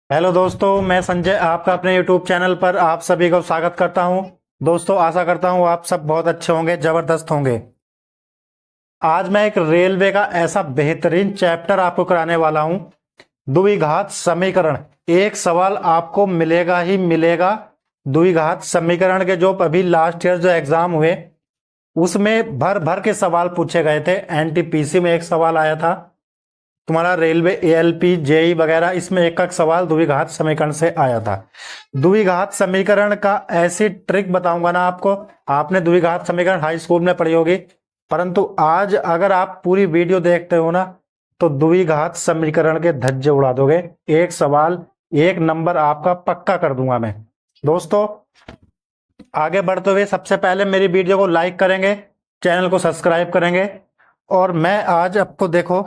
Hello दोस्तों, मैं संजय आपका अपने YouTube चैनल पर आप सभी को स्वागत करता हूं। दोस्तों, आशा करता हूं आप सब बहुत अच्छे होंगे, जबरदस्त होंगे। आज मैं एक रेलवे का ऐसा बेहतरीन चैप्टर आपको कराने वाला हूं, द्विघात समीकरण। एक सवाल आपको मिलेगा ही मिलेगा। द्विघात समीकरण के जो अभी लास्ट ईयर जो एग्जाम हुए उसमें भर भर के सवाल पूछे गए थे। एनटीपीसी में एक सवाल आया था, तुम्हारा रेलवे एएलपी जेई वगैरह, इसमें एक एक सवाल द्विघात समीकरण से आया था। द्विघात समीकरण का ऐसी ट्रिक बताऊंगा ना आपको, आपने द्विघात समीकरण हाई स्कूल में पढ़ी होगी, परंतु आज अगर आप पूरी वीडियो देखते हो ना तो द्विघात समीकरण के धज्जे उड़ा दोगे। एक सवाल एक नंबर आपका पक्का कर दूंगा मैं। दोस्तों, आगे बढ़ते हुए सबसे पहले मेरी वीडियो को लाइक करेंगे, चैनल को सब्सक्राइब करेंगे। और मैं आज आपको देखो,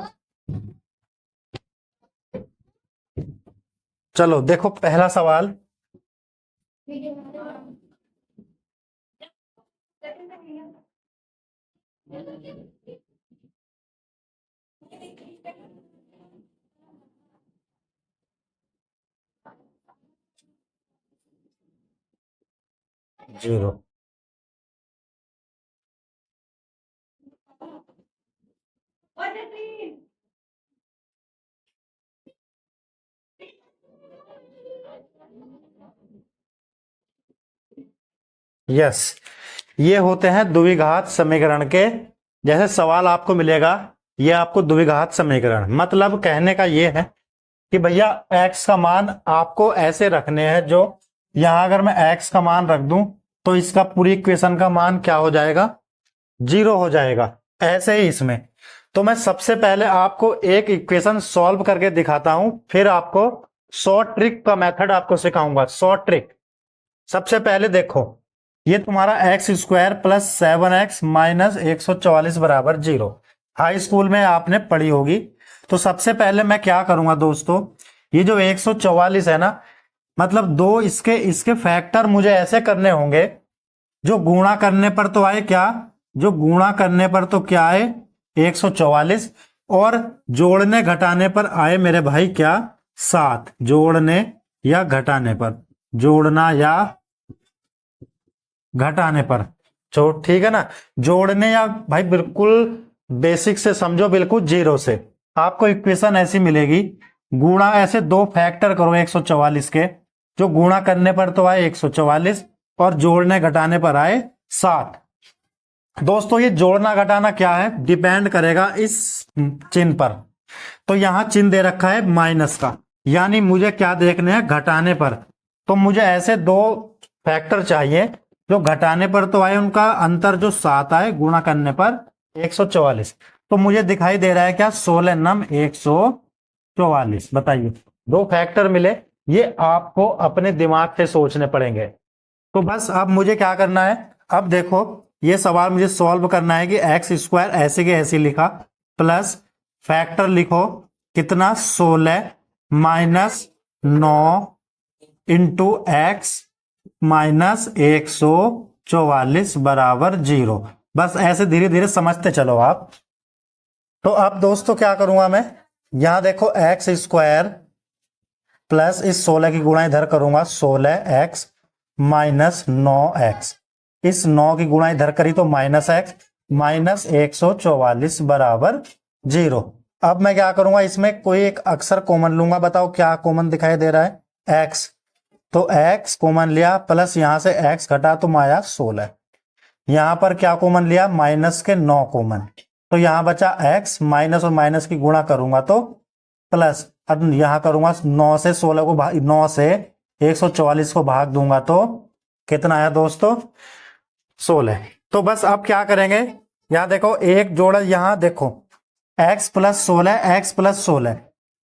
चलो देखो पहला सवाल। जीरो। यस, ये होते हैं द्विघात समीकरण के। जैसे सवाल आपको मिलेगा, ये आपको द्विघात समीकरण, मतलब कहने का ये है कि भैया x का मान आपको ऐसे रखने हैं, जो यहां अगर मैं x का मान रख दूं तो इसका पूरी इक्वेशन का मान क्या हो जाएगा, जीरो हो जाएगा। ऐसे ही इसमें तो मैं सबसे पहले आपको एक इक्वेशन सॉल्व करके दिखाता हूं, फिर आपको शॉर्ट ट्रिक का मेथड आपको सिखाऊंगा। शॉर्ट ट्रिक, सबसे पहले देखो, ये तुम्हारा x square plus 7x minus 144 बराबर जीरो, हाई स्कूल में आपने पढ़ी होगी। तो सबसे पहले मैं क्या करूंगा दोस्तों, ये जो 144 है ना, मतलब दो इसके इसके फैक्टर मुझे ऐसे करने होंगे जो गुणा करने पर तो आए क्या, जो गुणा करने पर तो क्या आए 144, और जोड़ने घटाने पर आए मेरे भाई क्या, 7। जोड़ने या घटाने पर, जोड़ना या घटाने पर, तो ठीक है ना। जोड़ने या भाई बिल्कुल बेसिक से समझो, बिल्कुल जीरो से आपको इक्वेशन ऐसी मिलेगी। गुणा ऐसे दो फैक्टर करो 144 के, जो गुणा करने पर तो आए 144 और जोड़ने घटाने पर आए 7। दोस्तों, ये जोड़ना घटाना क्या है, डिपेंड करेगा इस चिन्ह पर। तो यहां चिन्ह दे रखा है माइनस का, यानी मुझे क्या देखने हैं, घटाने पर। तो मुझे ऐसे दो फैक्टर चाहिए जो घटाने पर तो आए, उनका अंतर जो 7 आए, गुणा करने पर 144। तो मुझे दिखाई दे रहा है क्या, 16 नम 144। बताइए, दो फैक्टर मिले, ये आपको अपने दिमाग से सोचने पड़ेंगे। तो बस अब मुझे क्या करना है, अब देखो ये सवाल मुझे सॉल्व करना है कि एक्स स्क्वायर ऐसे के ऐसे लिखा, प्लस फैक्टर लिखो कितना, 16 माइनस 9 इंटू एक्स माइनस 144 बराबर जीरो। बस ऐसे धीरे धीरे समझते चलो आप। तो अब दोस्तों क्या करूंगा मैं, यहां देखो एक्स स्क्वायर प्लस इस 16 की गुणा इधर करूंगा, 16x माइनस 9x, इस 9 की गुणा इधर करी तो माइनस x, माइनस 144 बराबर जीरो। अब मैं क्या करूंगा, इसमें कोई एक अक्षर कॉमन लूंगा। बताओ क्या कॉमन दिखाई दे रहा है, x। तो x कॉमन लिया, प्लस यहां से x घटा तो आया 16। यहां पर क्या कॉमन लिया, माइनस के 9 कॉमन, तो यहां बचा x, माइनस और माइनस की गुणा करूंगा तो प्लस। अब यहां करूंगा 9 से 16 को भाग, 9 से 144 को भाग दूंगा तो कितना आया दोस्तों, 16। तो बस अब क्या करेंगे, यहां देखो एक जोड़ा, यहां देखो x प्लस 16, x प्लस 16,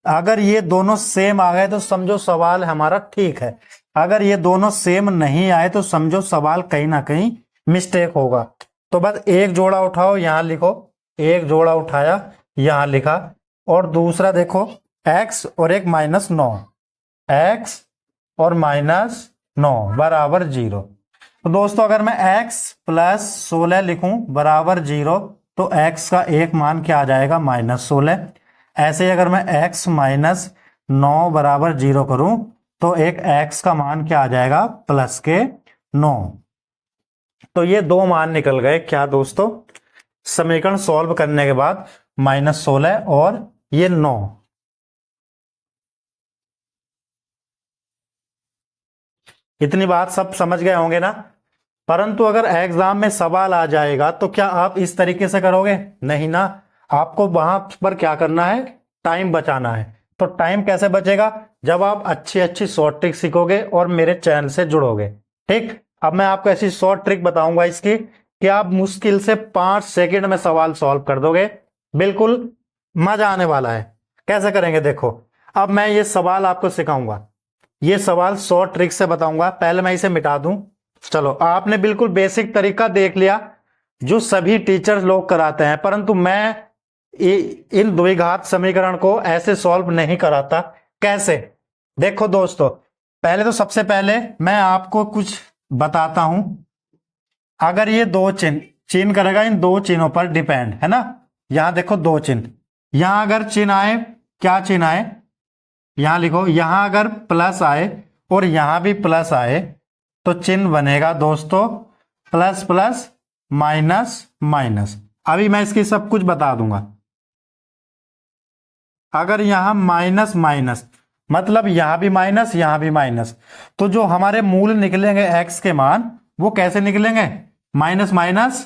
अगर ये दोनों सेम आ गए तो समझो सवाल हमारा ठीक है। अगर ये दोनों सेम नहीं आए तो समझो सवाल कहीं ना कहीं मिस्टेक होगा। तो बस एक जोड़ा उठाओ, यहां लिखो, एक जोड़ा उठाया यहां लिखा, और दूसरा देखो x और एक माइनस 9, x और माइनस 9 बराबर जीरो। तो दोस्तों अगर मैं x प्लस 16 लिखूं बराबर जीरो, तो x का एक मान क्या आ जाएगा, माइनस 16। ऐसे ही अगर मैं x माइनस 9 बराबर 0 करूं तो एक x का मान क्या आ जाएगा, प्लस के 9। तो ये दो मान निकल गए क्या दोस्तों, समीकरण सॉल्व करने के बाद -16 और ये 9। इतनी बात सब समझ गए होंगे ना। परंतु अगर एग्जाम में सवाल आ जाएगा तो क्या आप इस तरीके से करोगे, नहीं ना। आपको वहां पर क्या करना है, टाइम बचाना है। तो टाइम कैसे बचेगा, जब आप अच्छी अच्छी शॉर्ट ट्रिक सीखोगे और मेरे चैनल से जुड़ोगे। ठीक, अब मैं आपको ऐसी शॉर्ट ट्रिक बताऊंगा इसकी कि आप मुश्किल से 5 सेकंड में सवाल सॉल्व कर दोगे। बिल्कुल मजा आने वाला है। कैसे करेंगे देखो, अब मैं ये सवाल आपको सिखाऊंगा, ये सवाल शॉर्ट ट्रिक से बताऊंगा। पहले मैं इसे मिटा दूं। चलो, आपने बिल्कुल बेसिक तरीका देख लिया जो सभी टीचर लोग कराते हैं, परंतु मैं इन द्विघात समीकरण को ऐसे सॉल्व नहीं कराता। कैसे, देखो दोस्तों, पहले तो सबसे पहले मैं आपको कुछ बताता हूं। अगर ये दो चिन्ह करेगा, इन दो चिन्हों पर डिपेंड है ना। यहां देखो दो चिन्ह, यहां अगर चिन्ह आए, क्या चिन्ह आए, यहां लिखो, यहां अगर प्लस आए और यहां भी प्लस आए तो चिन्ह बनेगा दोस्तों प्लस प्लस माइनस माइनस। अभी मैं इसकी सब कुछ बता दूंगा। अगर यहां माइनस माइनस मतलब यहां भी माइनस यहां भी माइनस, तो जो हमारे मूल निकलेंगे x के मान वो कैसे निकलेंगे, minus minus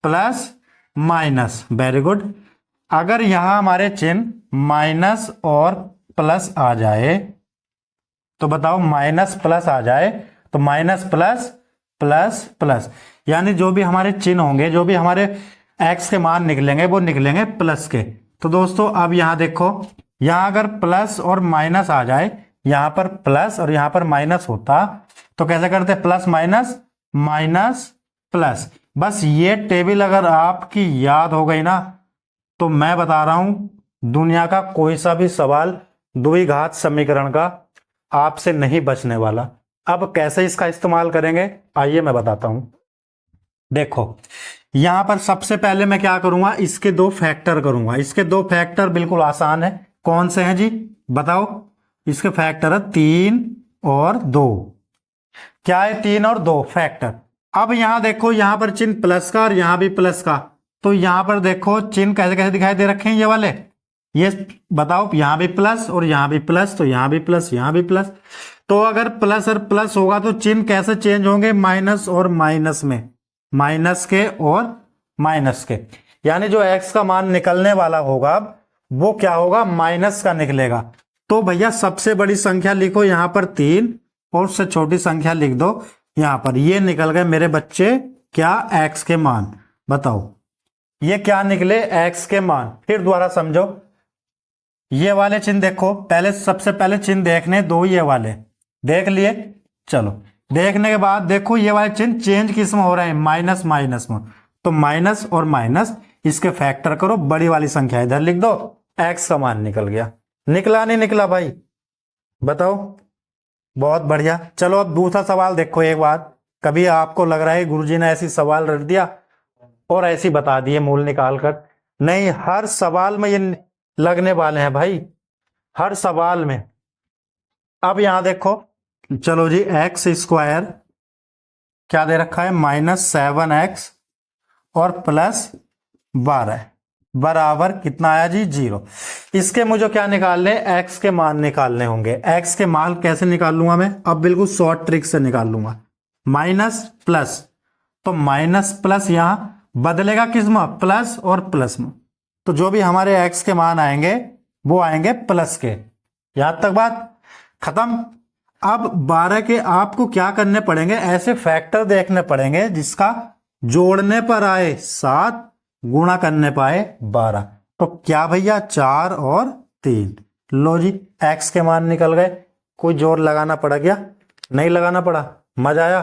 plus minus. Very good. अगर यहां हमारे चिन्ह माइनस और प्लस आ जाए तो बताओ, माइनस प्लस आ जाए तो माइनस प्लस प्लस प्लस, यानी जो भी हमारे चिन्ह होंगे, जो भी हमारे x के मान निकलेंगे वो निकलेंगे प्लस के। तो दोस्तों अब यहां देखो, यहां अगर प्लस और माइनस आ जाए, यहां पर प्लस और यहां पर माइनस होता तो कैसे करते, प्लस माइनस माइनस प्लस। बस ये टेबल अगर आपकी याद हो गई ना तो मैं बता रहा हूं, दुनिया का कोई सा भी सवाल द्विघात समीकरण का आपसे नहीं बचने वाला। अब कैसे इसका इस्तेमाल करेंगे आइए मैं बताता हूं। देखो, यहां पर सबसे पहले मैं क्या करूंगा, इसके दो फैक्टर करूंगा। इसके दो फैक्टर बिल्कुल आसान है। कौन से हैं जी, बताओ। इसके फैक्टर है 3 और 2। क्या है, 3 और 2 फैक्टर। अब यहां देखो, यहां पर चिन्ह प्लस का और यहां भी प्लस का, तो यहां पर देखो चिन्ह कैसे कैसे दिखाई दे रखे हैं ये वाले। ये बताओ, यहां भी प्लस और यहां भी प्लस, तो यहां भी प्लस यहां भी प्लस। तो अगर प्लस और प्लस होगा तो चिन्ह कैसे चेंज होंगे, माइनस और माइनस में, माइनस के और माइनस के। यानी जो x का मान निकलने वाला होगा वो क्या होगा, माइनस का निकलेगा। तो भैया सबसे बड़ी संख्या लिखो यहां पर 3 और उससे छोटी संख्या लिख दो यहां पर। ये निकल गए मेरे बच्चे क्या, x के मान। बताओ ये क्या निकले, x के मान। फिर दोबारा समझो, ये वाले चिन्ह देखो, पहले सबसे पहले चिन्ह देखने दो, ये वाले देख लिए। चलो, देखने के बाद देखो ये वाले चिन्ह चेंज किस में हो रहे हैं, माइनस माइनस में। तो माइनस और माइनस इसके फैक्टर करो, बड़ी वाली संख्या इधर लिख दो, x का मान निकल गया। निकला नहीं निकला भाई, बताओ। बहुत बढ़िया। चलो अब दूसरा सवाल देखो एक बार। कभी आपको लग रहा है गुरुजी ने ऐसी सवाल रख दिया और ऐसी बता दिए मूल निकाल कर, नहीं, हर सवाल में ये लगने वाले हैं भाई, हर सवाल में। अब यहां देखो, चलो जी, एक्स स्क्वायर क्या दे रखा है, -7x और +12 बराबर कितना आया जी, 0। इसके मुझे क्या निकालने, x के मान निकालने होंगे। x के मान कैसे निकाल लूंगा मैं, अब बिल्कुल शॉर्ट ट्रिक से निकाल लूंगा। माइनस प्लस, तो माइनस प्लस यहां बदलेगा किस में, प्लस और प्लस में। तो जो भी हमारे x के मान आएंगे वो आएंगे प्लस के। यहां तक बात खत्म। अब 12 के आपको क्या करने पड़ेंगे, ऐसे फैक्टर देखने पड़ेंगे जिसका जोड़ने पर आए 7, गुणा करने पाए 12। तो क्या भैया, 4 और 3। लो जी, x के मान निकल गए। कोई जोर लगाना पड़ा क्या, नहीं लगाना पड़ा। मजा आया,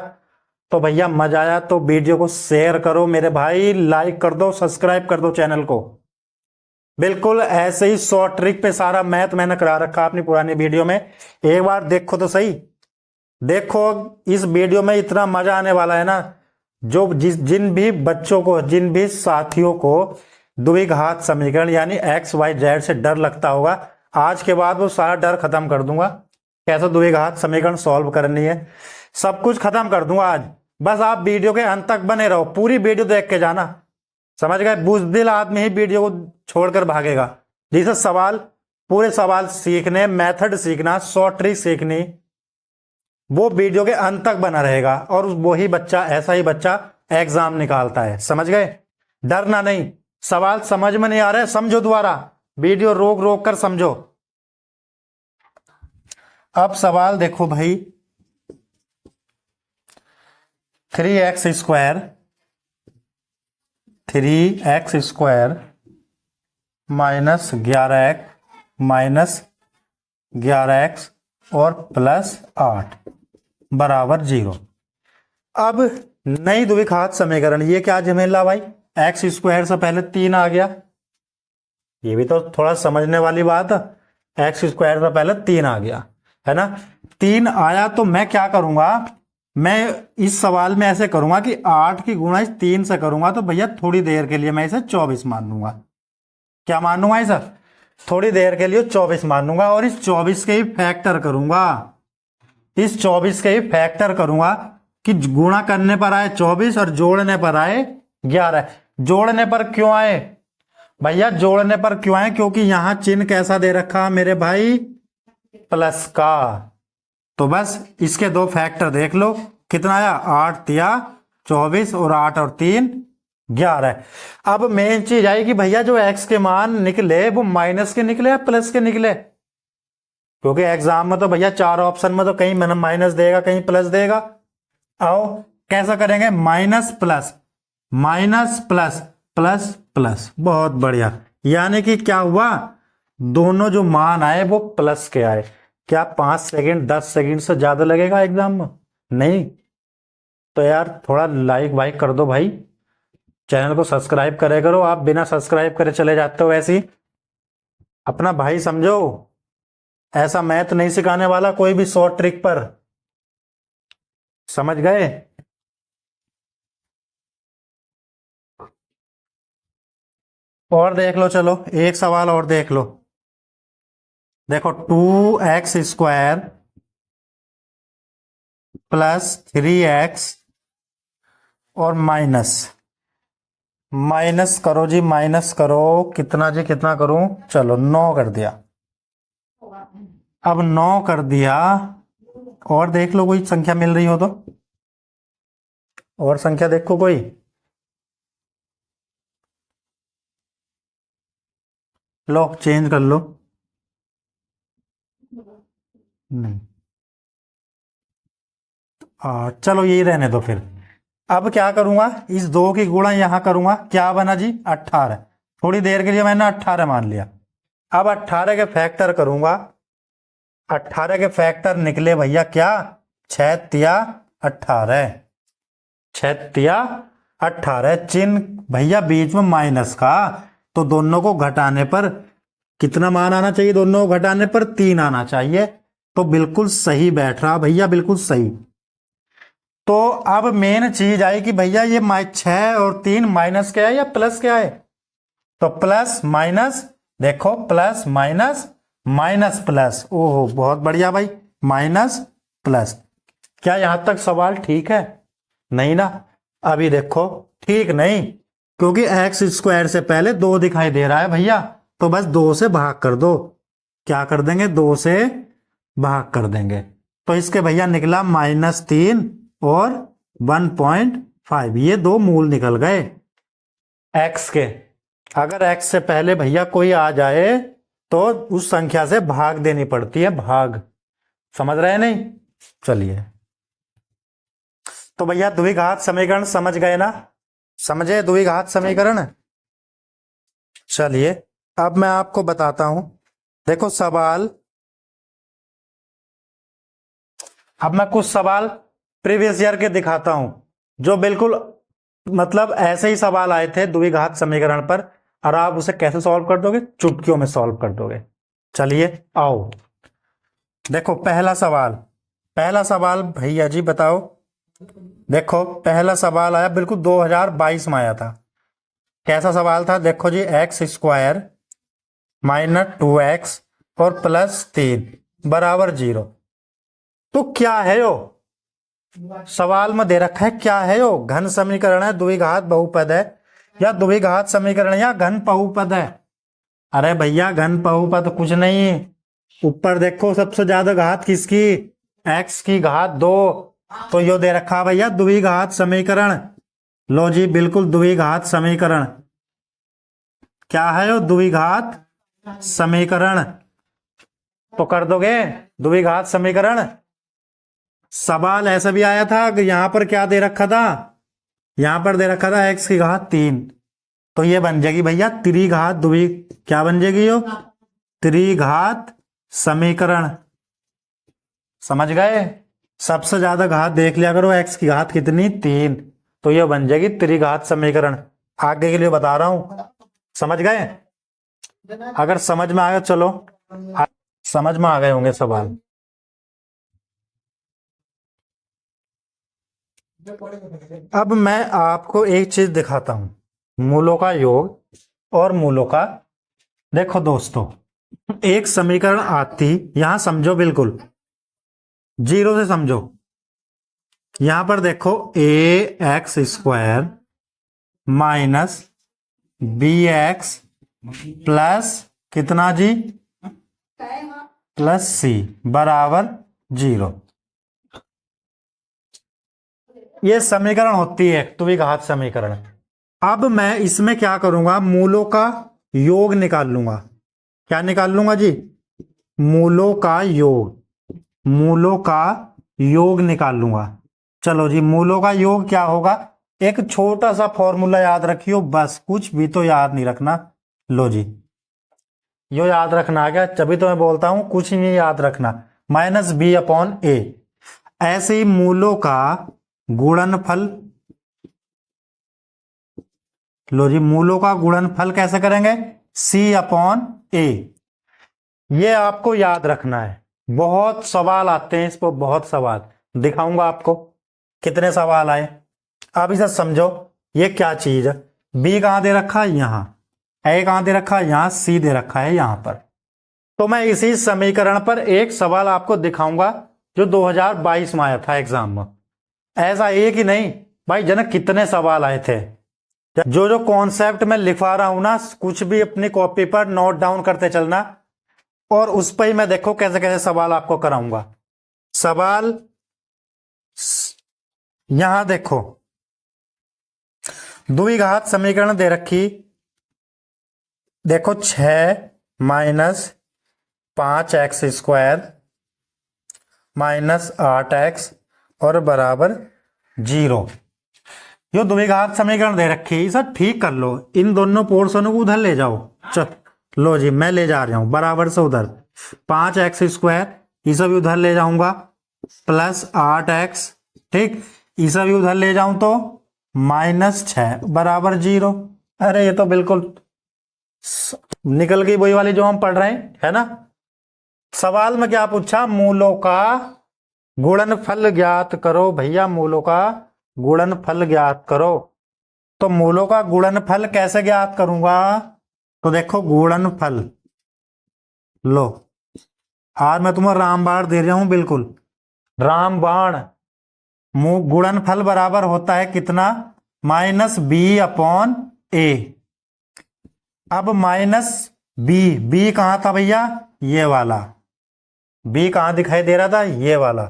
तो भैया मजा आया तो वीडियो को शेयर करो मेरे भाई, लाइक कर दो, सब्सक्राइब कर दो चैनल को। बिल्कुल ऐसे ही शॉर्ट ट्रिक पे सारा मैथ मैंने करा रखा अपनी पुरानी वीडियो में, एक बार देखो तो सही। देखो इस वीडियो में इतना मजा आने वाला है ना, जो जिन भी बच्चों को, जिन भी साथियों को द्विघात समीकरण यानी x y z से डर लगता होगा, आज के बाद वो सारा डर खत्म कर दूंगा, कैसे द्विघात समीकरण सॉल्व करनी है, सब कुछ खत्म कर दूंगा आज। बस आप वीडियो के अंत तक बने रहो, पूरी वीडियो देख के जाना, समझ गए। बुज़दिल आदमी ही वीडियो को छोड़कर भागेगा। जिसे सवाल, पूरे सवाल सीखने, मेथड सीखना, शॉर्ट ट्रिक सीखनी, वो वीडियो के अंत तक बना रहेगा। और वही बच्चा, ऐसा ही बच्चा एग्जाम निकालता है, समझ गए। डरना नहीं, सवाल समझ में नहीं आ रहा है समझो, दोबारा वीडियो रोक रोक कर समझो। अब सवाल देखो भाई, 3x² 3x² -11x और +8 बराबर 0। अब नई द्विघात समीकरण, ये क्या झमेला भाई, x² से पहले 3 आ गया, ये भी तो थोड़ा समझने वाली बात है। x² से पहले 3 आ गया है ना, 3 आया तो मैं क्या करूंगा, मैं इस सवाल में ऐसे करूंगा कि 8 की गुणा इस 3 से करूंगा, तो भैया थोड़ी देर के लिए मैं इसे 24 मान लूंगा। क्या मान लूंगा इसे, थोड़ी देर के लिए 24 मान लूंगा, और इस 24 के ही फैक्टर करूंगा, इस 24 के ही फैक्टर करूंगा कि गुणा करने पर आए 24 और जोड़ने पर आए 11। जोड़ने पर क्यों आए भैया, जोड़ने पर क्यों आए, क्योंकि यहां चिन्ह कैसा दे रखा मेरे भाई, प्लस का। तो बस इसके दो फैक्टर देख लो, कितना आया, 8 तिया 24 और 8 और 3 11। अब मेन चीज आई कि भैया जो x के मान निकले वो माइनस के निकले या प्लस के निकले, क्योंकि एग्जाम में तो भैया 4 ऑप्शन में तो कहीं माइनस देगा कहीं प्लस देगा। आओ कैसा करेंगे, minus plus minus plus plus plus, बहुत बढ़िया। यानी कि क्या हुआ, दोनों जो मान आए वो प्लस के आए। क्या 5 सेकंड 10 सेकंड से ज्यादा लगेगा एग्जाम में, नहीं। तो यार थोड़ा लाइक वाइक कर दो भाई, चैनल को सब्सक्राइब करे करो, आप बिना सब्सक्राइब करे चले जाते हो ऐसे ही। अपना भाई समझो, ऐसा मैथ नहीं सिखाने वाला कोई भी शॉर्ट ट्रिक पर, समझ गए। और देख लो, चलो एक सवाल और देख लो, देखो 2x² +3x और माइनस करो जी, माइनस करो, कितना जी कितना करूं, चलो 9 कर दिया। अब 9 कर दिया, और देख लो कोई संख्या मिल रही हो तो, और संख्या देखो कोई, लो चेंज कर लो, नहीं चलो यही रहने दो फिर। अब क्या करूंगा, इस 2 की गुणा यहां करूंगा, क्या बना जी 18। थोड़ी देर के लिए मैंने 18 मान लिया। अब 18 के फैक्टर करूंगा, 18 के फैक्टर निकले भैया क्या, 6 तिया 18, 6 तिया 18, चिन्ह भैया बीच में माइनस का, तो दोनों को घटाने पर कितना मान आना चाहिए, दोनों को घटाने पर 3 आना चाहिए। तो बिल्कुल सही बैठ रहा भैया, बिल्कुल सही। तो अब मेन चीज आई कि भैया ये 6 और 3 माइनस क्या है या प्लस क्या है, तो प्लस माइनस, देखो प्लस माइनस माइनस प्लस, ओहो बहुत बढ़िया भाई, माइनस प्लस। क्या यहां तक सवाल ठीक है, नहीं ना। अभी देखो ठीक नहीं, क्योंकि x² से पहले 2 दिखाई दे रहा है भैया, तो बस 2 से भाग कर दो। क्या कर देंगे, 2 से भाग कर देंगे, तो इसके भैया निकला -3 और 1.5, ये 2 मूल निकल गए x के। अगर x से पहले भैया कोई आ जाए तो उस संख्या से भाग देनी पड़ती है, भाग, समझ रहे हैं नहीं। चलिए, तो भैया द्विघात समीकरण समझ गए ना, समझे द्विघात समीकरण। चलिए अब मैं आपको बताता हूं, देखो सवाल, अब मैं कुछ सवाल प्रीवियस ईयर के दिखाता हूं, जो बिल्कुल मतलब ऐसे ही सवाल आए थे द्विघात समीकरण पर, और आप उसे कैसे सॉल्व कर दोगे, चुटकियों में सॉल्व कर दोगे। चलिए आओ, देखो पहला सवाल भैया जी बताओ, देखो पहला सवाल आया बिल्कुल 2022 में आया था। कैसा सवाल था, देखो जी x² -2x और +3 बराबर 0। तो क्या है यो? सवाल में दे रखा है क्या है यो? घन समीकरण है, द्विघात बहुपद है, या द्विघात समीकरण, या घन बहुपद है? अरे भैया घन बहुपद कुछ नहीं। ऊपर देखो सबसे ज्यादा घात किसकी? x की घात 2। तो यो दे रखा भैया द्विघात समीकरण। लो जी बिल्कुल द्विघात समीकरण। क्या है यो? द्विघात समीकरण। तो कर दोगे द्विघात समीकरण। सवाल ऐसा भी आया था कि यहां पर क्या दे रखा था? यहां पर दे रखा था x की घात 3। तो ये बन जाएगी भैया त्रिघात क्या बन जाएगी यो? त्रिघात समीकरण। समझ गए? सबसे ज्यादा घात देख लिया करो, x की घात कितनी? 3। तो ये बन जाएगी त्रिघात समीकरण। आगे के लिए बता रहा हूं, समझ गए? अगर समझ में आ गया चलो, समझ में आ गए होंगे सवाल। अब मैं आपको एक चीज दिखाता हूं, मूलों का योग और मूलों का। देखो दोस्तों, एक समीकरण आती, यहां समझो बिल्कुल 0 से समझो। यहां पर देखो ax² माइनस bx प्लस कितना जी? +c बराबर 0। ये समीकरण होती है द्विघात समीकरण। अब मैं इसमें क्या करूंगा? मूलों का योग निकाल लूंगा। क्या निकाल लूंगा जी? मूलों का योग। मूलों का योग निकाल लूंगा। चलो जी, मूलों का योग क्या होगा? एक छोटा सा फॉर्मूला याद रखियो बस, कुछ भी तो याद नहीं रखना। लो जी, यो याद रखना आ गया, तभी तो मैं बोलता हूं कुछ नहीं याद रखना। -b/a। ऐसे ही मूलों का गुणनफल। लो जी, मूलों का गुणनफल कैसे करेंगे? c/a। ये आपको याद रखना है। बहुत सवाल आते हैं इस पर, बहुत सवाल दिखाऊंगा आपको कितने सवाल आए। अब इसे समझो, ये क्या चीज है? b कहां दे रखा है? यहां। a कहां दे रखा है? यहां। c दे रखा है यहां पर। तो मैं इसी समीकरण पर एक सवाल आपको दिखाऊंगा जो 2022 में आया था एग्जाम में। ऐसा एक ही नहीं भाई जनक, कितने सवाल आए थे। जो जो कॉन्सेप्ट मैं लिखवा रहा हूं ना, कुछ भी अपनी कॉपी पर नोट डाउन करते चलना, और उस पर ही मैं देखो कैसे कैसे सवाल आपको कराऊंगा। सवाल यहां देखो, द्विघात समीकरण दे रखी। देखो 6 माइनस 5x² माइनस 8x और बराबर 0। यो द्विघात समीकरण दे रखी, इसे ठीक कर लो। इन दोनों पोर्शनों को उधर ले जाओ। चल लो जी, मैं ले जा रहा हूं बराबर से उधर। 5x², इसे भी उधर ले जाऊंगा, प्लस 8x। ठीक, इसे भी उधर ले जाऊं तो -6 बराबर 0। अरे ये तो बिल्कुल निकल गई वही वाली जो हम पढ़ रहे हैं, है ना। सवाल में क्या पूछा? मूलों का गुणनफल ज्ञात करो। भैया मूलों का गुणनफल ज्ञात करो। तो मूलों का गुणनफल कैसे ज्ञात करूंगा? तो देखो गुणनफल, लो आज मैं तुम्हें रामबाण दे रहा हूं, बिल्कुल रामबाण। गुणनफल बराबर होता है कितना? -b/a। अब -b कहां था भैया? ये वाला। b कहां दिखाई दे रहा था? ये वाला।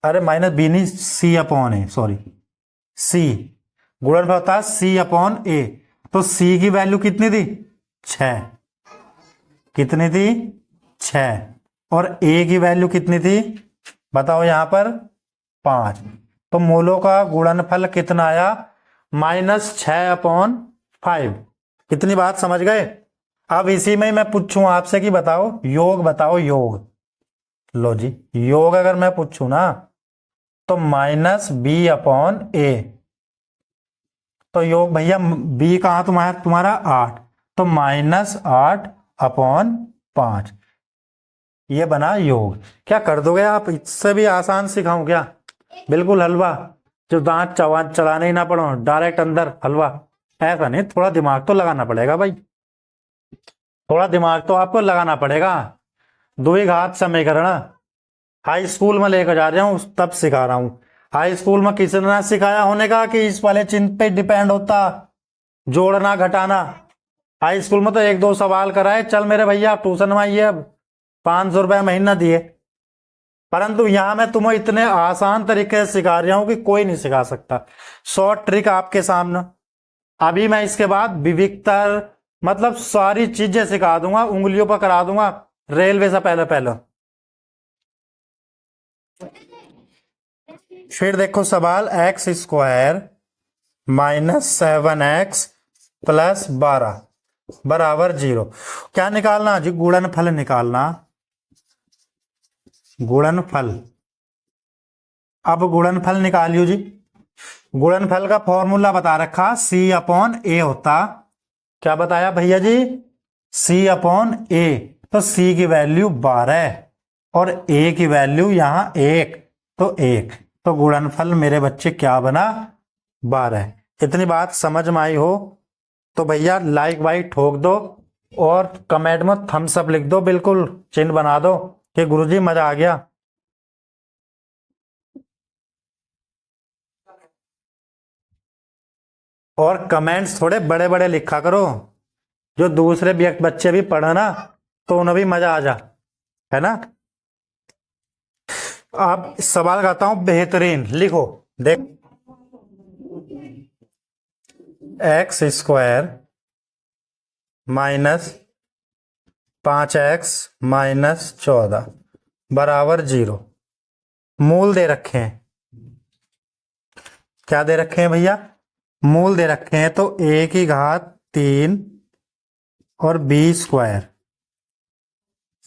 अरे -b नहीं, c/a, सॉरी, c। गुणनफल होता है c/a। तो c की वैल्यू कितनी थी? 6। कितनी थी? 6। और a की वैल्यू कितनी थी बताओ यहां पर? 5। तो मूलों का गुणनफल कितना आया? -6/5। कितनी बात समझ गए? अब इसी में मैं पूछूं आपसे कि बताओ योग, बताओ योग। लो जी, योग अगर मैं पूछूं ना, तो -b/a। तो योग भैया b कहां तुम्हारा 8, तो -8/5। ये बना योग। क्या कर दोगे आप? इससे भी आसान सिखाऊं क्या? बिल्कुल हलवा, जो दांत चलाने ही ना पड़ो, डायरेक्ट अंदर हलवा। ऐसा नहीं, थोड़ा दिमाग तो लगाना पड़ेगा भाई, थोड़ा दिमाग तो आपको लगाना पड़ेगा। द्विघात समीकरण हाई स्कूल में लेकर जा रहा हूं, तब सिखा रहा हूं। हाई स्कूल में किसी ने सिखाया होने का कि इस वाले चिन्ह पे डिपेंड होता जोड़ना घटाना। हाई स्कूल में तो एक दो सवाल कराए, चल मेरे भैया ट्यूशन में आइए, अब 500 रुपया महीना दिए। परंतु यहां मैं तुम्हें इतने आसान तरीके से सिखा रहा हूं कि कोई नहीं सिखा सकता। शॉर्ट ट्रिक आपके सामने। अभी मैं इसके बाद विविक्तर मतलब सारी चीजें सिखा दूंगा, उंगलियों पर करा दूंगा, रेलवे से पहले पहले। फिर देखो सवाल, एक्स स्क्वायर -7x + 12 बराबर 0। क्या निकालना जी? गुणनफल निकालना, गुणनफल। अब गुणनफल निकालियो जी। गुणनफल का फॉर्मूला बता रखा, C/A होता। क्या बताया भैया जी? C/A। तो C की वैल्यू 12 और A की वैल्यू यहां 1, तो 1। तो गुणनफल मेरे बच्चे क्या बना? 12। इतनी बात समझ में आई हो तो भैया लाइक वाइक ठोक दो और कमेंट में थम्स अप लिख दो, बिल्कुल चिन्ह बना दो कि गुरुजी मजा आ गया। और कमेंट्स थोड़े बड़े बड़े लिखा करो, जो दूसरे बच्चे भी पढ़े ना तो उन्हें भी मजा आ जा, है ना। अब सवाल करता हूं बेहतरीन, लिखो देख। एक्स स्क्वायर -5x -14 बराबर 0। मूल दे रखे हैं। क्या दे रखे हैं भैया? मूल दे रखे हैं। तो a की घात 3 और b square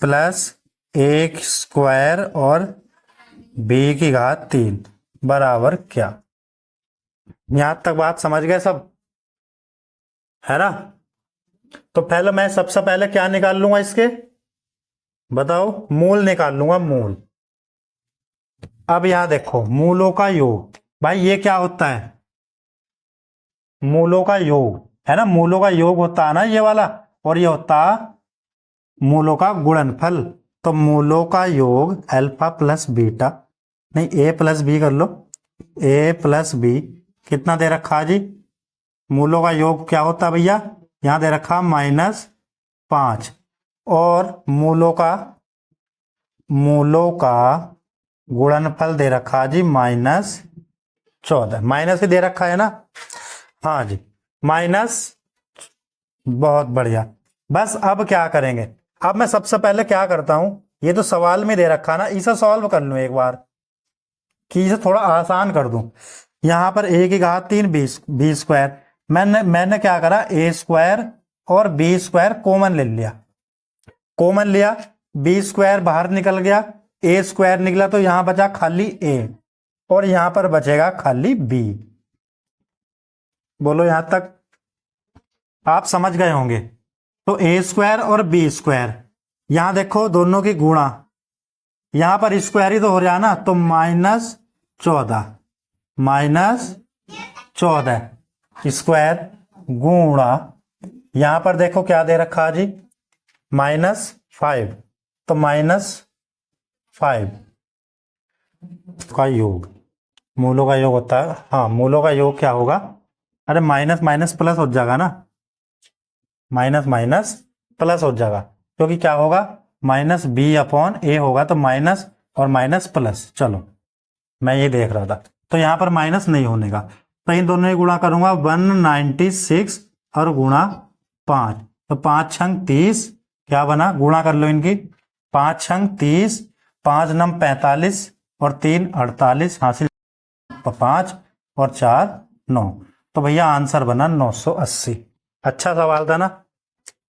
plus a square और b की घात 3 बराबर क्या? यहां तक बात समझ गए सब, है ना। तो पहले मैं सबसे पहले क्या निकाल लूंगा इसके? बताओ। मूल निकाल लूंगा, मूल। अब यहां देखो मूलों का योग। भाई ये क्या होता है? मूलों का योग, है ना। मूलों का योग होता है ना ये वाला, और ये होता मूलों का गुणनफल। तो मूलों का योग अल्फा प्लस बीटा, नहीं a प्लस बी कर लो। a प्लस बी कितना दे रखा जी? मूलों का योग क्या होता है भैया? यहां दे रखा -5 और मूलों का गुणनफल दे रखा जी -14। माइनस ही दे रखा है ना। हाँ जी, माइनस। बहुत बढ़िया। बस अब क्या करेंगे? अब मैं सबसे पहले क्या करता हूं, ये तो सवाल में दे रखा ना, इसे सॉल्व कर लूं एक बार कि इसे थोड़ा आसान कर दूं। यहां पर a की घात 3 बी स्क्वायर, मैंने क्या करा, a स्क्वायर और b स्क्वायर कॉमन ले लिया। कॉमन लिया, b स्क्वायर बाहर निकल गया, a स्क्वायर निकला, तो यहां बचा खाली a और यहां पर बचेगा खाली b। बोलो यहां तक आप समझ गए होंगे। तो a स्क्वायर और b स्क्वायर, यहां देखो दोनों की गुणा, यहां पर स्क्वायर ही तो हो रहा है ना, तो -14 स्क्वायर गुणा, यहां पर देखो क्या दे रखा जी, -5, तो -5 का योग। मूलों का योग होता है, हाँ मूलों का योग क्या होगा? अरे माइनस माइनस प्लस हो जाएगा ना, माइनस माइनस प्लस हो जाएगा, क्योंकि क्या होगा, -b/a होगा, तो माइनस और माइनस प्लस। चलो मैं ये देख रहा था, तो यहां पर माइनस नहीं होने का, तो इन दोनों ही गुणा करूंगा, 196 और गुणा 5, तो 5 छंग 30, क्या बना, गुणा कर लो इनकी, 5 छंग 30, 5 नम 45 और 3 48, हासिल 5 और 4 9। तो भैया आंसर बना 980। अच्छा सवाल था ना,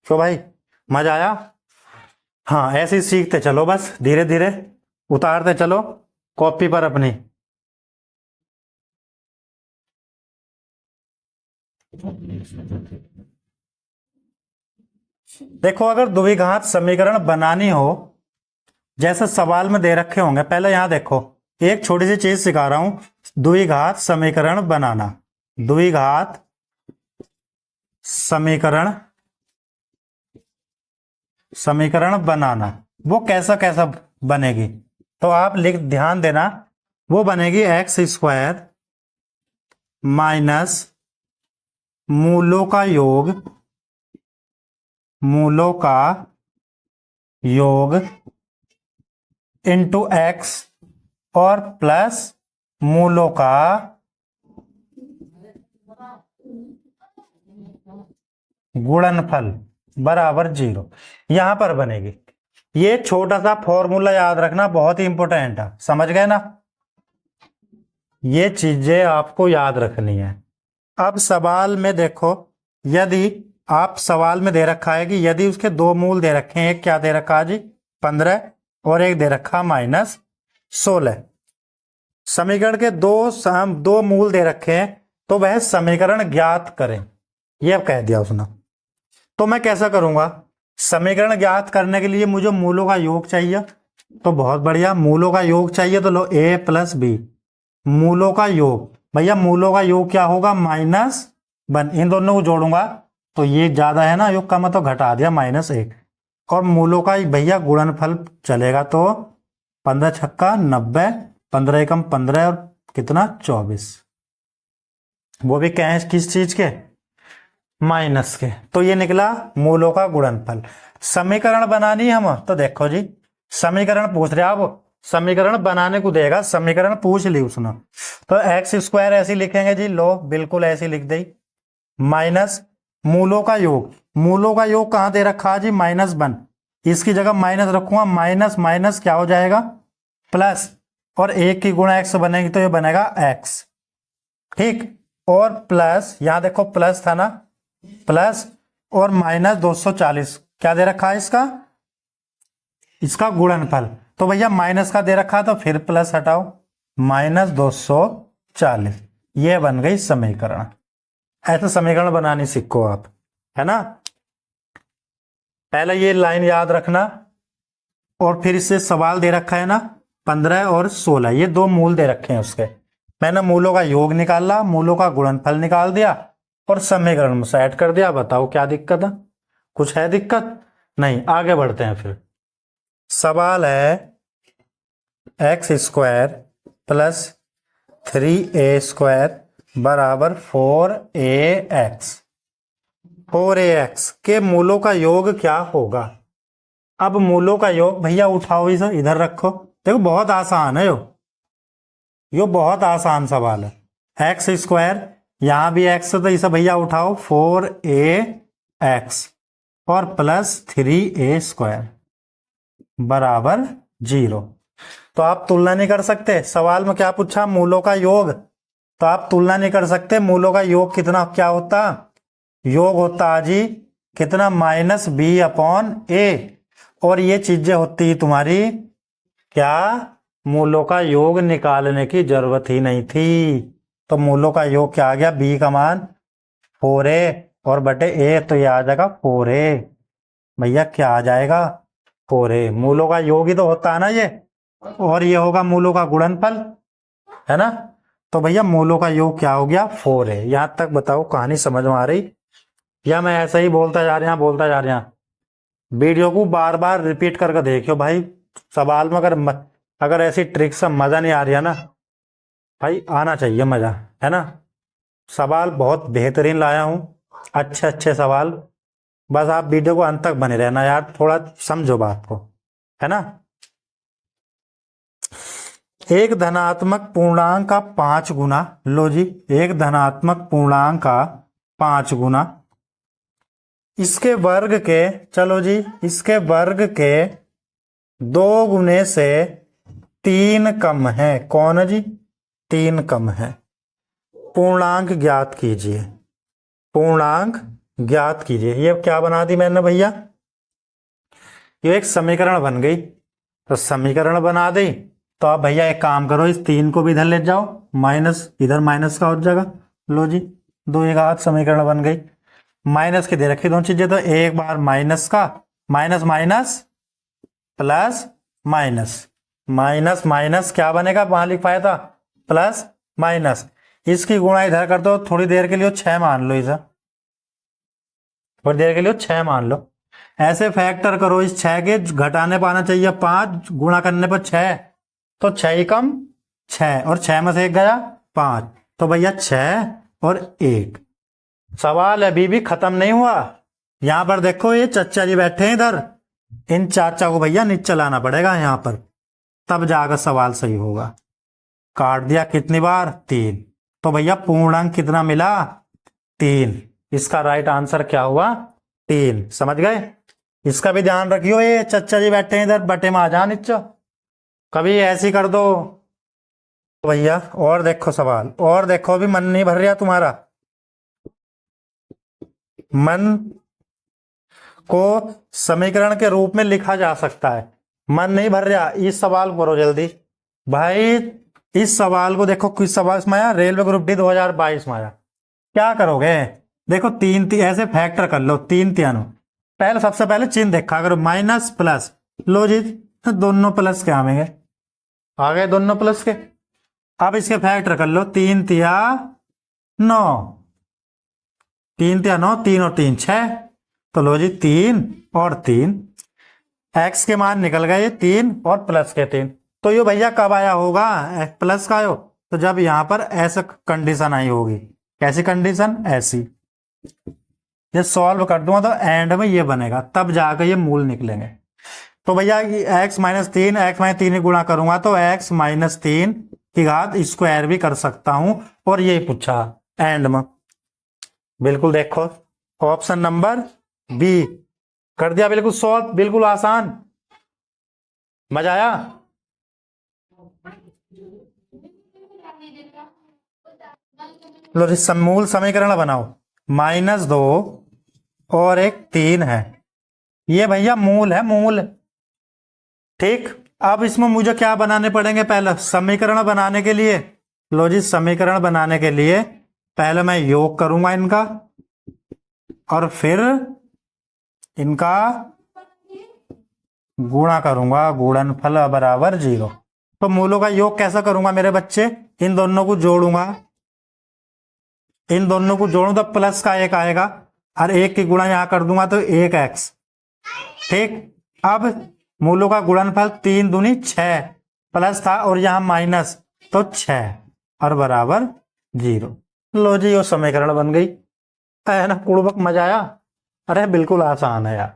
क्यों भाई, मजा आया? हाँ ऐसे ही सीखते चलो, बस धीरे धीरे उतारते चलो कॉपी पर अपनी। देखो अगर द्विघात समीकरण बनानी हो, जैसे सवाल में दे रखे होंगे, पहले यहां देखो एक छोटी सी चीज सिखा रहा हूं, द्विघात समीकरण बनाना। द्विघात समीकरण बनाना, वो कैसा कैसा बनेगी, तो आप ध्यान देना, वो बनेगी एक्स स्क्वायर माइनस मूलों का योग, मूलों का योग इंटू एक्स और प्लस मूलों का गुणनफल बराबर 0। यहां पर बनेगी। ये छोटा सा फॉर्मूला याद रखना, बहुत ही इंपॉर्टेंट है, समझ गए ना। ये चीजें आपको याद रखनी है। अब सवाल में देखो, यदि आप सवाल में दे रखा है कि यदि उसके दो मूल दे रखे हैं, एक क्या दे रखा है जी 15 और एक दे रखा -16, समीकरण के दो मूल दे रखे हैं, तो वह समीकरण ज्ञात करें, यह कह दिया उसने। तो मैं कैसा करूंगा, समीकरण ज्ञात करने के लिए मुझे मूलों का योग चाहिए, तो बहुत बढ़िया, मूलों का योग चाहिए तो लो a प्लस बी, मूलों का योग, भैया मूलों का योग क्या होगा -1, इन दोनों को जोड़ूंगा तो ये ज्यादा है ना, योग का मतलब घटा दिया -1, और मूलों का भैया गुणनफल चलेगा, तो 15 छक्का 90, 15 एकम 15 और कितना 24, वो भी क्या है किस चीज के, माइनस के। तो ये निकला मूलों का गुणनफल। समीकरण बनानी हम, तो देखो जी समीकरण पूछ रहे आप, समीकरण बनाने को देगा, समीकरण पूछ ली उसने, तो एक्स स्क्वायर ऐसे लिखेंगे जी, लो बिल्कुल ऐसे लिख दी, माइनस मूलों का योग, मूलों का योग कहां दे रखा है जी -1, इसकी जगह माइनस रखूंगा, माइनस माइनस क्या हो जाएगा प्लस, और एक की गुणा एक्स बनेगी तो ये बनेगा एक्स, ठीक, और प्लस यहां देखो प्लस था ना, प्लस और -240 क्या दे रखा है इसका, इसका गुणनफल, तो भैया माइनस का दे रखा तो फिर प्लस हटाओ, -240, ये बन गई समीकरण। ऐसे समीकरण बनानी सीखो आप, है ना। पहले ये लाइन याद रखना, और फिर इससे सवाल दे रखा है ना 15 और 16, ये दो मूल दे रखे हैं उसके, मैंने मूलों का योग निकाला, मूलों का गुणनफल निकाल दिया और समीकरण में सेट कर दिया। बताओ क्या दिक्कत है, कुछ है दिक्कत नहीं, आगे बढ़ते हैं। फिर सवाल है एक्स स्क्वायर प्लस 3a² बराबर 4ax, 4ax के मूलों का योग क्या होगा। अब मूलों का योग भैया उठाओ, इसे इधर रखो, देखो बहुत आसान है यो बहुत आसान सवाल है। एक्स स्क्वायर, यहां भी एक्स तो इसे भैया उठाओ 4ax और प्लस 3a² बराबर 0। तो आप तुलना नहीं कर सकते, सवाल में क्या पूछा मूलों का योग, तो आप तुलना नहीं कर सकते, मूलों का योग कितना क्या होता, योग होता जी कितना -b/a, और ये चीजें होती तुम्हारी क्या, मूलों का योग निकालने की जरूरत ही नहीं थी। तो मूलों का योग क्या आ गया, b का मान 4a और बटे a, तो ये आ जाएगा 4a, भैया क्या आ जाएगा 4a, मूलों का योग ही तो होता है ना ये, और ये होगा मूलों का गुणनफल, है ना। तो भैया मूलों का योग क्या हो गया 4a। यहां तक बताओ कहानी समझ में आ रही, या मैं ऐसा ही बोलता जा रहा बोलता जा रहा। वीडियो को बार बार रिपीट करके देखियो भाई, सवाल में अगर ऐसी ट्रिक से मजा नहीं आ रही है ना भाई, आना चाहिए मजा, है ना। सवाल बहुत बेहतरीन लाया हूं, अच्छे अच्छे सवाल, बस आप वीडियो को अंत तक बने रहना यार, थोड़ा समझो बात को, है ना। एक धनात्मक पूर्णांक का 5 गुना, लो जी एक धनात्मक पूर्णांक का 5 गुना इसके वर्ग के, चलो जी इसके वर्ग के 2 गुने से 3 कम है, कौन है जी 3 कम है, पूर्णांक ज्ञात कीजिए, पूर्णांक ज्ञात कीजिए। ये क्या बना दी मैंने भैया, ये एक समीकरण बन गई, तो समीकरण बना दी, तो आप भैया एक काम करो, इस 3 को भी इधर ले जाओ, माइनस इधर माइनस का हो जाएगा, लो जी 2 एक हाथ समीकरण बन गई, माइनस के दे रखी दोनों चीजें, तो एक बार माइनस का minus minus plus minus, minus minus क्या बनेगा, वहां लिख पाया था प्लस माइनस, इसकी गुणा इधर कर दो, थोड़ी देर के लिए 6 मान लो, इसे थोड़ी देर के लिए 6 मान लो, ऐसे फैक्टर करो इस 6 के, घटाने पर आना चाहिए 5, गुणा करने पर 6, तो 6 ही कम 6, और 6 में से 1 गया 5, तो भैया 6 और 1। सवाल अभी भी खत्म नहीं हुआ। यहां पर देखो ये चचा जी बैठे हैं इधर, इन चाचा को भैया नीचे लाना पड़ेगा यहां पर, तब जाकर सवाल सही होगा। काट दिया कितनी बार? 3। तो भैया पूर्णांक कितना मिला? 3। इसका राइट आंसर क्या हुआ? 3। समझ गए? इसका भी ध्यान रखियो, ये चचा जी बैठे हैं इधर, बटे में आ जा नीचे, कभी ऐसी कर दो। तो भैया और देखो सवाल, और देखो, अभी मन नहीं भर रहा तुम्हारा, मन को समीकरण के रूप में लिखा जा सकता है, मन नहीं भर रहा, इस सवाल को करो जल्दी भाई। इस सवाल को देखो, किस सवाल में आया? रेलवे ग्रुप डी 2022 में आया। क्या करोगे? देखो 3 ऐसे फैक्टर कर लो, 3 3। पहले सबसे पहले चिन्ह देखा करो, माइनस प्लस, लो जी दोनों प्लस के आवेंगे, आ गए दोनों प्लस के। अब इसके फैक्टर कर लो, 3 तिया 9, 3 तिया 9, 3 और 3 6, तो लो जी 3 और 3, एक्स के मान निकल गए 3 और प्लस के 3। तो ये भैया कब आया होगा? प्लस का आयो, तो जब यहां पर ऐसा कंडीशन आई होगी। कैसी कंडीशन? ऐसी। ये सॉल्व कर दूंगा तो एंड में ये बनेगा, तब जाकर ये मूल निकलेंगे। तो भैया x माइनस 3, x माइनस 3 गुणा करूंगा तो x माइनस 3 की घात स्क्वायर भी कर सकता हूं, और यही पूछा एंड में। बिल्कुल देखो ऑप्शन नंबर बी कर दिया, बिल्कुल सॉल्व, बिल्कुल आसान। मजा आया? लो मूल समीकरण बनाओ, -2 और एक 3 है, ये भैया मूल है, मूल। ठीक, अब इसमें मुझे क्या बनाने पड़ेंगे? पहले समीकरण बनाने के लिए, लो जी समीकरण बनाने के लिए पहले मैं योग करूंगा इनका, और फिर इनका गुणा करूंगा, गुणनफल बराबर 0। तो मूलों का योग कैसा करूंगा मेरे बच्चे? इन दोनों को जोड़ूंगा, इन दोनों को जोड़ूं तो प्लस का 1 आएगा, और 1 की गुणा यहां कर दूंगा तो 1x। ठीक, अब मूलों का गुणनफल 3 दूनी 6, प्लस था और यहां माइनस, तो 6 और बराबर 0। लो जी वो समीकरण बन गई है ना, कुड़बक। मजा आया? अरे बिल्कुल आसान है यार।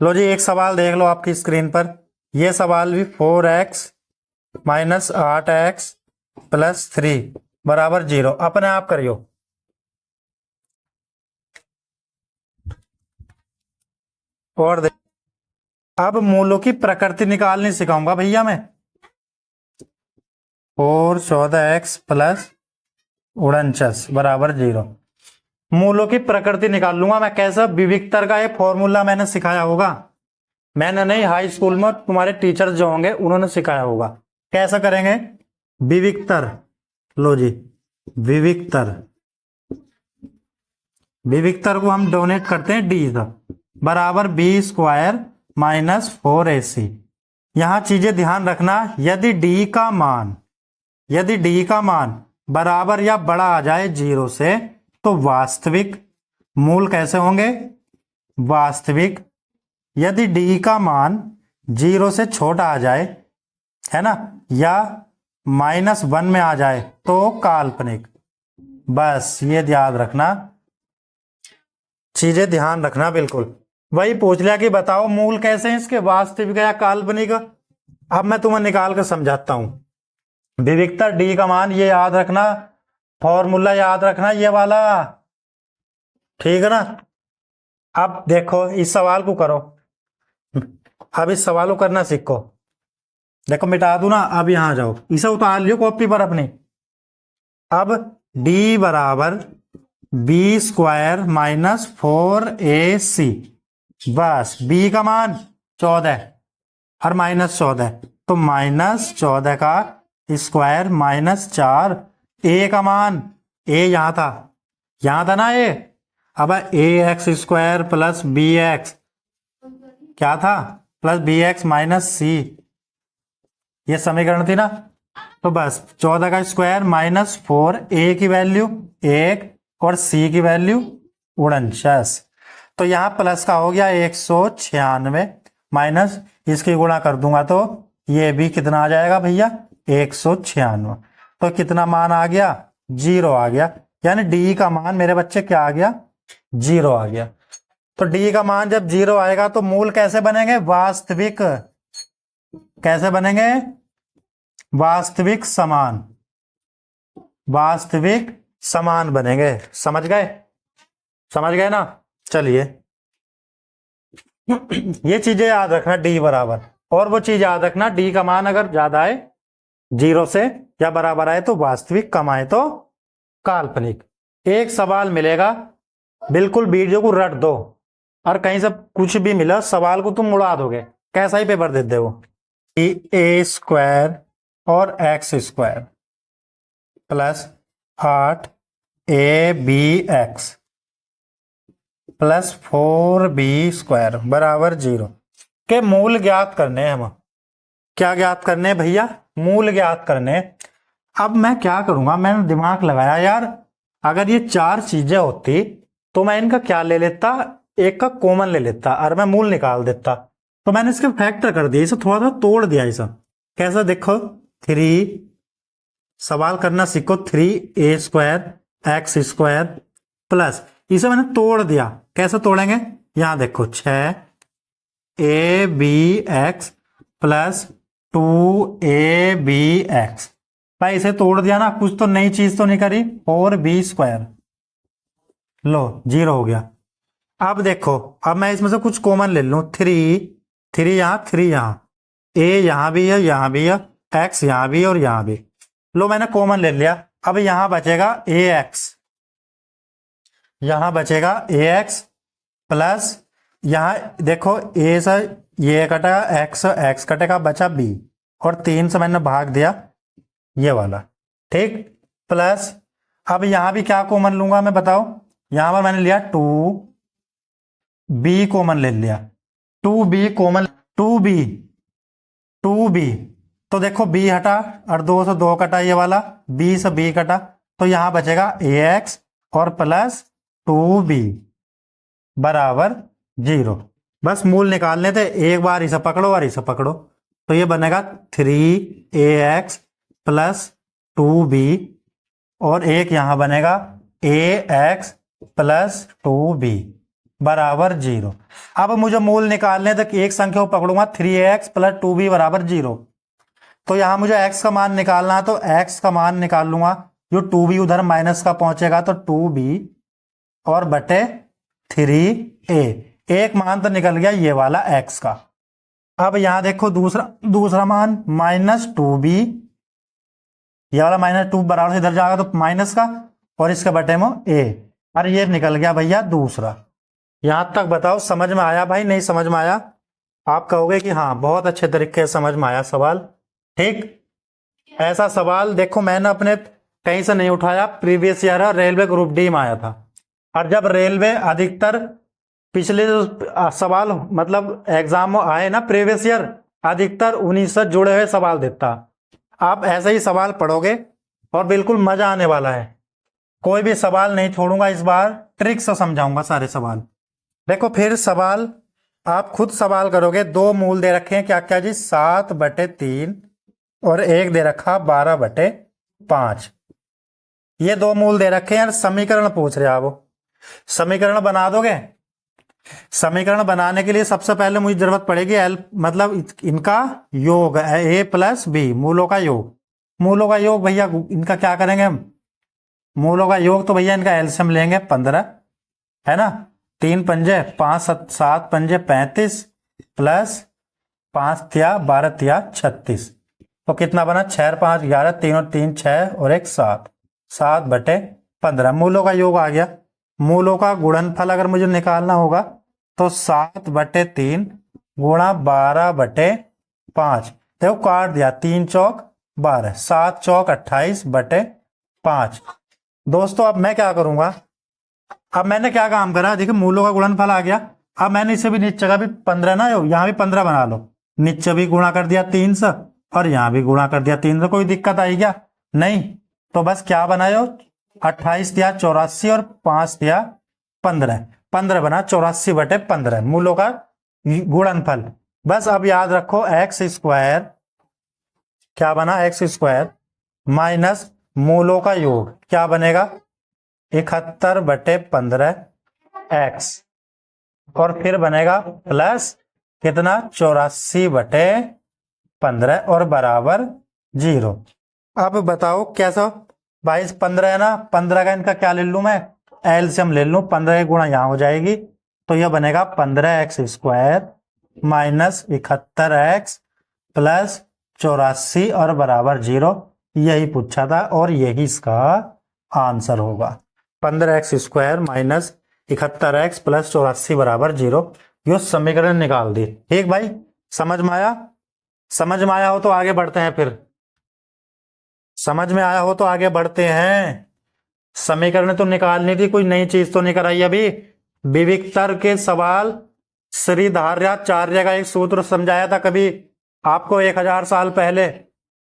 लो जी एक सवाल देख लो आपकी स्क्रीन पर, यह सवाल भी 4x माइनस 8x प्लस 3 बराबर 0, अपने आप करियो। और देख, अब मूलों की प्रकृति निकालनी सिखाऊंगा भैया मैं। 4 14x प्लस 49 बराबर 0, मूलों की प्रकृति निकाल लूंगा मैं। कैसा? विविक्तर का ये फॉर्मूला मैंने सिखाया होगा, मैंने नहीं, हाई स्कूल में तुम्हारे टीचर जो होंगे उन्होंने सिखाया होगा। कैसा करेंगे? विविक्तर, लो जी विविक्तर, विविक्तर को हम डोनेट करते हैं डी बराबर बी स्क्वायर माइनस 4ac। यहां चीजें ध्यान रखना, यदि डी का मान बराबर या बड़ा आ जाए 0 से, तो वास्तविक मूल कैसे होंगे? वास्तविक। यदि डी का मान 0 से छोटा आ जाए, है ना, या -1 में आ जाए तो काल्पनिक। बस ये याद रखना, चीजें ध्यान रखना बिल्कुल। वही पूछ लिया कि बताओ मूल कैसे हैं इसके, वास्तविक या काल्पनिक। अब मैं तुम्हें निकाल कर समझाता हूं। विविक्तर डी का मान, ये याद रखना, फॉर्मूला याद रखना ये वाला, ठीक है ना। अब देखो इस सवाल को करो, अब इस सवाल को करना सीखो। देखो मिटा दू ना, अब यहां जाओ, इसे उतार लियो कॉपी पर अपनी। अब d बराबर बी स्क्वायर माइनस 4ac, बस b का मान 14 और -14, तो -14 का स्क्वायर -4, a का मान, a यहां था ना a, अब ax स्क्वायर प्लस bx क्या था? प्लस bx माइनस c, ये समीकरण थी ना। तो बस 14 का स्क्वायर -4, a की वैल्यू 1 और c की वैल्यू 49। तो यहाँ प्लस का हो गया 196 माइनस इसकी गुणा कर दूंगा तो ये भी कितना आ जाएगा भैया 196। तो कितना मान आ गया 0 आ गया, यानी डी का मान मेरे बच्चे क्या आ गया 0 आ गया। तो डी का मान जब 0 आएगा तो मूल कैसे बनेंगे वास्तविक, कैसे बनेंगे वास्तविक समान, वास्तविक समान बनेंगे। समझ गए, समझ गए ना। चलिए ये चीजें याद रखना डी बराबर, और वो चीज याद रखना डी का मान अगर ज्यादा आए 0 से या बराबर आए तो वास्तविक, कम आए तो काल्पनिक। एक सवाल मिलेगा बिल्कुल वीडियो को रट दो, और कहीं से कुछ भी मिला सवाल को तुम उड़ा दोगे, कैसा ही पेपर देते हो। ए स्क्वायर और X square plus 8 A B X plus 4b square बराबर 0 के मूल ज्ञात करने हैं। हम क्या ज्ञात करने हैं भैया, मूल ज्ञात करने। अब मैं क्या करूंगा, मैंने दिमाग लगाया यार, अगर ये 4 चीजें होती तो मैं इनका क्या ले लेता, एक का कॉमन ले लेता और मैं मूल निकाल देता। तो मैंने इसके फैक्टर कर दिया, इसे थोड़ा सा तोड़ दिया। इसे कैसा देखो, 3 सवाल करना सीखो, 3a square x square plus, इसे मैंने तोड़ दिया। कैसे तोड़ेंगे, यहां देखो 6 ab x plus 2ab x. भाई इसे तोड़ दिया ना, कुछ तो नई चीज तो नहीं करी। 4b स्क्वायर लो 0 हो गया। अब देखो, अब मैं इसमें से कुछ कॉमन ले लूं, 3 यहां 3 यहां, a यहां भी है यहां भी है, x यहां भी है और यहां भी। लो मैंने कॉमन ले लिया। अब यहां बचेगा ax, यहां बचेगा ax प्लस यहां देखो a से ये कटेगा x कटेगा, बचा b और 3 से मैंने भाग दिया ये वाला, ठीक। प्लस अब यहां भी क्या कॉमन लूंगा मैं बताओ, यहां पर मैंने लिया 2b कॉमन ले लिया, 2b कॉमन, 2b तो देखो b हटा और 2 से 2 कटा, ये वाला b से b कटा, तो यहां बचेगा ax और प्लस 2b बराबर 0। बस मूल निकालने थे, एक बार इसे पकड़ो और इसे पकड़ो, तो ये बनेगा 3ax प्लस 2b और एक यहां बनेगा ax प्लस 2b बराबर 0। अब मुझे मूल निकालने तक एक संख्या को पकड़ूंगा, 3ax प्लस 2b बराबर 0। तो यहां मुझे x का मान निकालना है, तो x का मान निकाल लूंगा, जो 2b उधर माइनस का पहुंचेगा तो 2b और बटे 3a, एक मान तो निकल गया ये वाला x का। अब यहां देखो दूसरा मान माइनस 2b, ये वाला माइनस 2 बराबर से इधर जाएगा तो माइनस का, और इसके बटे में a, और ये निकल गया भैया दूसरा। यहां तक बताओ समझ में आया भाई, नहीं समझ में आया? आप कहोगे कि हाँ बहुत अच्छे तरीके से समझ में आया सवाल, ठीक। ऐसा सवाल देखो मैंने अपने कहीं से नहीं उठाया, previous year railway group D में आया था। और जब रेलवे अधिकतर पिछले जो सवाल मतलब एग्जाम में आए ना प्रीवियस ईयर, अधिकतर उन्हीं से जुड़े हुए सवाल देता। आप ऐसे ही सवाल पढ़ोगे और बिल्कुल मजा आने वाला है। कोई भी सवाल नहीं छोड़ूंगा इस बार, ट्रिक से समझाऊंगा सारे सवाल। देखो फिर सवाल आप खुद सवाल करोगे, 2 मूल दे रखे हैं क्या क्या जी, 7/3 और एक दे रखा 12/5। ये 2 मूल दे रखे हैं, समीकरण पूछ रहे आप, समीकरण बना दोगे? समीकरण बनाने के लिए सबसे पहले मुझे जरूरत पड़ेगी एल, मतलब इनका योग, a प्लस बी, मूलों का योग। मूलों का योग भैया इनका क्या करेंगे हम, मूलों का योग तो भैया इनका एलसीएम लेंगे 15, है ना, 3 पंजे 5 7 पंजे 35 प्लस 5 तिया 12 तिया 36, तो कितना बना 6 5 11, 3 और 3 6 और 1 7, 7/15 मूलों का योग आ गया। मूलों का गुणनफल अगर मुझे निकालना होगा तो 7/3 गुणा 12/5, देखो काट दिया, 3 चौक 12, 7 चौक 28/5। दोस्तों अब मैं क्या करूंगा, अब मैंने क्या काम करा, देखिए मूलों का गुणनफल आ गया। अब मैंने इसे भी नीचे का भी 15 ना, यहाँ भी 15 बना लो, नीचे भी गुणा कर दिया 3 से और यहाँ भी गुणा कर दिया 3 से। कोई दिक्कत आई क्या? नहीं। तो बस क्या बनाए हो, 28 तिया 84 और 5 तिया 15, 15 बना 84/15 मूलों का गुणनफल। बस अब याद रखो एक्स स्क्वायर क्या बना, एक्स स्क्वायर माइनस मूलों का योग क्या बनेगा 71/15 एक्स, और फिर बनेगा प्लस कितना 84/15 और बराबर 0। अब बताओ कैसा भाई, 15 है ना, 15 का इनका क्या ले लूं मैं, एलसीएम ले लूं, 15 की गुणा यहां हो जाएगी तो यह बनेगा 15x square minus 71x plus 84 और बराबर 0। यही पूछा था और यही इसका आंसर होगा। 15x square minus 71x plus 84 बराबर 0। यो समीकरण निकाल दी। ठीक भाई, समझ में आया? समझ में आया हो तो आगे बढ़ते हैं। फिर समझ में आया हो तो आगे बढ़ते हैं। समीकरण तो निकालनी थी, कोई नई चीज तो नहीं कराई अभी। विविक्तर के सवाल श्रीधार्याचार्य का एक सूत्र समझाया था कभी आपको 1000 साल पहले,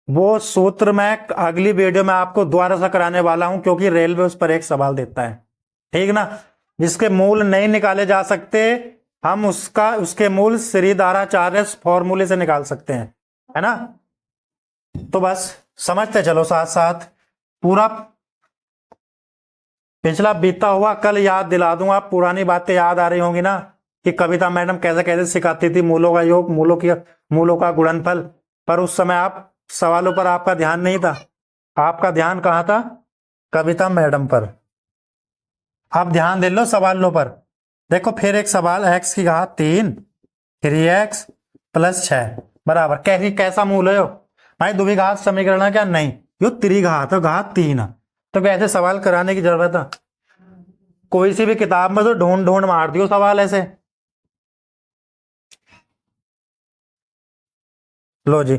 वो सूत्र मैं अगली वीडियो में आपको दोबारा से कराने वाला हूं, क्योंकि रेलवे उस पर एक सवाल देता है, ठीक ना, जिसके मूल नहीं निकाले जा सकते, हम उसके मूल श्रीधाराचार्य फॉर्मूले से निकाल सकते हैं, है ना। तो बस समझते चलो साथ साथ। पूरा पिछला बीता हुआ कल याद दिला दूंगा, पुरानी बातें याद आ रही होंगी ना कि कविता मैडम कैसे कैसे सिखाती थी मूलों का योग, मूलों का गुणनफल, पर उस समय आप सवालों पर आपका ध्यान नहीं था। आपका ध्यान कहाँ था? कविता मैडम पर। आप ध्यान दे लो सवालों पर। देखो फिर एक सवाल, x की घात 3 3x प्लस 6 बराबर कैसा मूल है भाई, द्विघात समीकरण है क्या? नहीं, यो त्रिघात है, घात 3 है, तो कैसे सवाल कराने की जरूरत है? कोई सी भी किताब में तो ढूंढ ढूंढ मार दियो सवाल ऐसे। लो जी,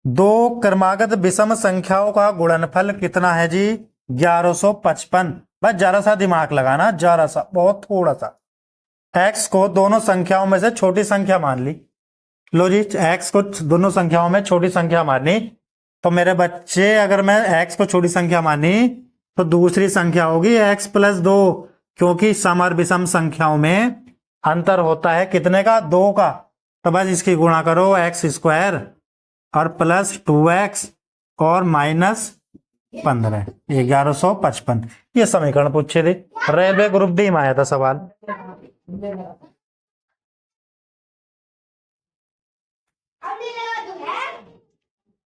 दो क्रमागत विषम संख्याओं का गुणनफल कितना है जी? 1155। बस जरा सा दिमाग लगाना, जरा सा, बहुत थोड़ा सा। x को दोनों संख्याओं में से छोटी संख्या मान ली। लो जी, x को दोनों संख्याओं में छोटी संख्या मानी, तो मेरे बच्चे अगर मैं x को छोटी संख्या मानी तो दूसरी संख्या होगी x प्लस 2, क्योंकि सम और विषम संख्याओं में अंतर होता है कितने का? 2 का। तो बस इसकी गुणा करो x स्क्वायर और प्लस 2x और माइनस 15 1155। ये समीकरण पूछे थे, रेलवे ग्रुप डी में आया था सवाल।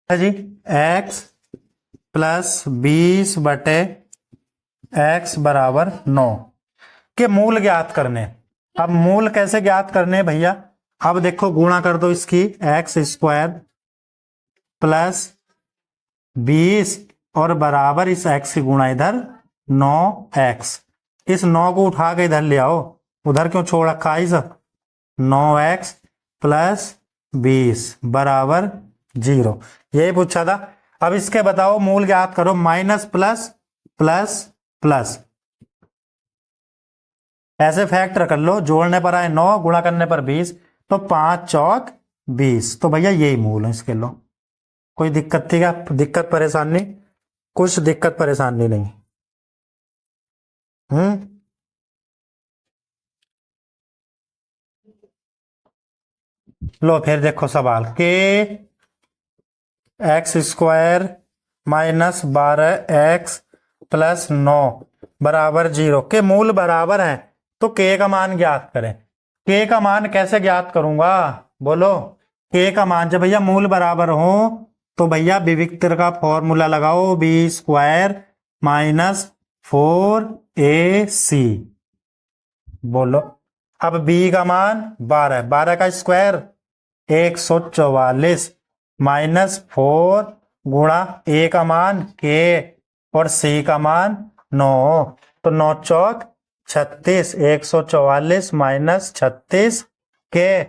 है जी, x प्लस 20/x बराबर 9 के मूल ज्ञात करने। अब मूल कैसे ज्ञात करने भैया? अब देखो गुणा कर दो इसकी, x स्क्वायर प्लस 20 और बराबर इस x की गुणा इधर 9x। इस 9 को उठा के इधर ले आओ, उधर क्यों छोड़ रखा है? इस 9x प्लस 20 बराबर 0, यही पूछा था। अब इसके बताओ मूल ज्ञात करो, माइनस प्लस प्लस प्लस, ऐसे फैक्टर कर लो, जोड़ने पर आए 9 गुणा करने पर 20, तो 5 चौक 20। तो भैया यही मूल है इसके। लो, कोई दिक्कत थी क्या? दिक्कत परेशानी? कुछ दिक्कत परेशानी नहीं। लो फिर देखो सवाल के x square minus 12x plus 9 बराबर 0 के मूल बराबर है, तो k का मान ज्ञात करें। k का मान कैसे ज्ञात करूंगा बोलो? k का मान जब भैया मूल बराबर हो तो भैया विविक्तर का फॉर्मूला लगाओ, बी स्क्वायर माइनस 4ac। बोलो, अब b का मान 12 का स्क्वायर 144 माइनस 4 गुणा a का मान k और c का मान 9, तो 9 चौक 36, 144 माइनस 36 के।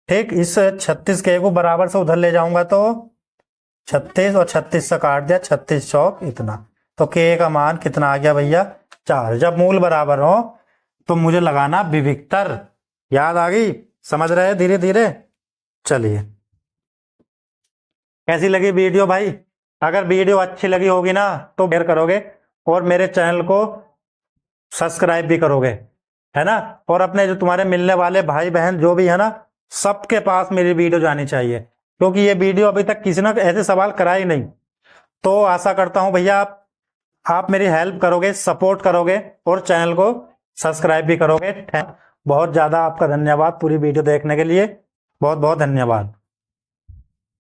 ठीक, इस 36 के को बराबर से उधर ले जाऊंगा तो 36 और 36 से काट दिया, 36 चौक इतना, तो के का मान कितना आ गया भैया? 4। जब मूल बराबर हो तो मुझे लगाना विविक्तर। याद आ गई? समझ रहे हैं धीरे धीरे? चलिए, कैसी लगी वीडियो भाई? अगर वीडियो अच्छी लगी होगी ना तो शेयर करोगे और मेरे चैनल को सब्सक्राइब भी करोगे। है ना। और अपने जो तुम्हारे मिलने वाले भाई बहन जो भी है ना, सबके पास मेरी वीडियो जानी चाहिए, क्योंकि ये वीडियो अभी तक किसी ने ऐसे सवाल करा ही नहीं। तो आशा करता हूं भैया आप मेरी हेल्प करोगे, सपोर्ट करोगे और चैनल को सब्सक्राइब भी करोगे। बहुत ज्यादा आपका धन्यवाद पूरी वीडियो देखने के लिए, बहुत बहुत धन्यवाद।